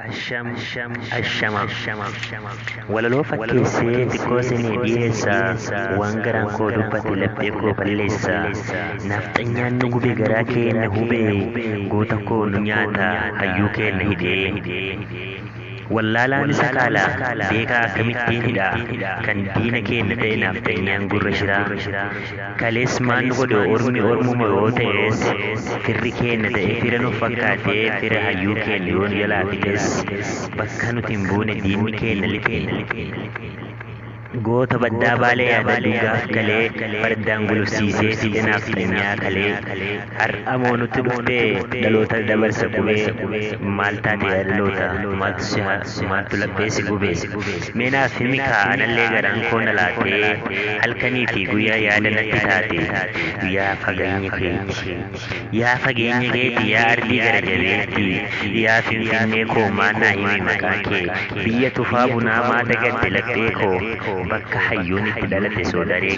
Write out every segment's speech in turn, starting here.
Ashama walaloo fakkeessee xiqqoo isinii dhiyeessa waan garaan koo dubbate laphee koo balleessa nafxanyaan nu gube garaa keenya hubee goota koo nu nyaata hayyuu keenya hidhee wallaalaan isa kaala beekaa akkamittiin hidha kan diina keenya ta'e nafxanyaan gurra shiraa kalees maan godhe ormi ormuma yoo ta'es firri keenya ta'e fira nu fakkaatee fira hayyuu keenya yoon jalaa fides bakka nuti hin buune diinni keenya lixe goota baddaa baalee yaadadhu gaaf galee fardaan gulufsiisee fide nafxanyaa kalee har'amoo nutti dhuftee dhaloota dabarsa qubee maal taate dhaloota maaltu lapheesi gubee meenaaf himi kaa'anallee garaan koo na laattee halkanii fi guyyaa yaada natti taate yaa fageenya keeti yaa ardii gara jabeetti yaa finfinnee koo maannaa himi maqaa kee biyya tufaa bunaa maa dagatte laphee koo bakka hayyuun itti dhalate soodaree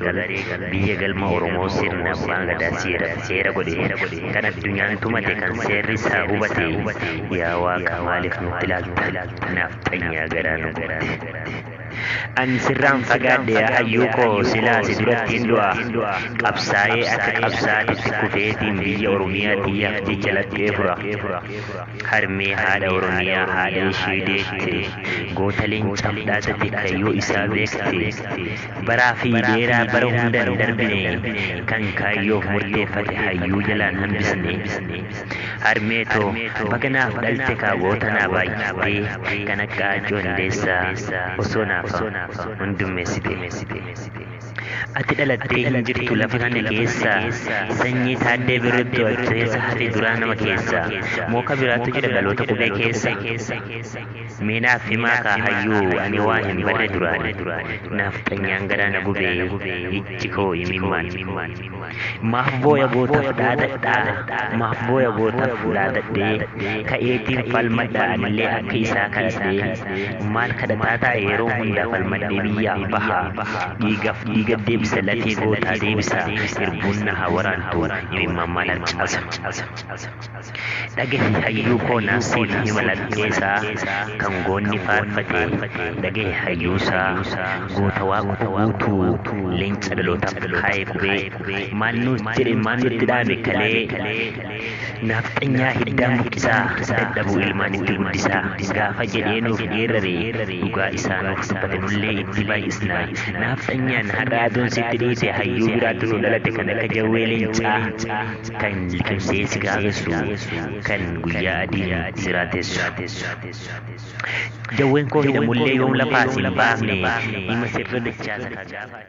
biyya galma oromoo sirna abbaan gadaa seera godhe kan addunyaan tumate kan seerri isaa hubate yaa waaqa maaliif nutti ilaalta nafxanyaa garaa nu godhe ani sirraan fagaadhe yaa hayyuu koo silaa si durattiin du'a qabsaa'ee akka qabsaatitti kufeetiin biyya oromiyaa xiyyaaf jecha laphee fura harmee haadha oromiyaa haadha ishee deette goota leencaaf dhaadate kayyoo isaa beekte baraa fi dheeraa bara hundaan darbine kan kaayyoof murteeffate hayyuu jalaan hambisne harmeetoo baganaaf dhalte kaawwota naa baay'attee kan akka ajoolleessaa osoo naaf hundummeessite ati dhalattee hin jirtu lafa kana keessa sanyii taaddee birootti walkeessa hafe duraa nama keessa mooka biraatu jira dhaloota qubee keessa meenaaf himaa kaa hayyuu ani waa hin barre duraan nafxanyaan garaa na gubee ijji koo imimmaan maaf booya gootaaf dhaadadhaa maaf booya gootaaf dhaadadhee ka'eetiin falmadhaa anillee akka isaa kadhadhee maal kadhataa taa'e yeroo hundaa falmadhee biyyaaf bahaa dhiigaaf dhiiga deebisa latee gootaa deebisa irbuun na haa waraantu imimmaan maal harcaasa dhagahi hayyuu koo naasiif hima ladheesaa kan goonni faarfate dhagahi hayyuusaa goota waaqota guutuu leenca dhalootaaf kaa'ee qubee maal nuus jedhe maal nutti dhaabe kalee nafxanyaa hiddaan buqqisaa dadhabuu ilmaan itti guddisaa gaafa jedhee nuuf geerrare dhugaa isaa nuuf dubbate nullee itti baay'isnaa nafxanyaan har'a aduun sitti dhiite hayyuu biraatti nu dhalate kan akka jawwee leencaa kan liqimsee si gaafessu kan guyyaa adiin siraatessu jawween koo hidhamullee yoom lafaa sin baafne hima sirra dachaasa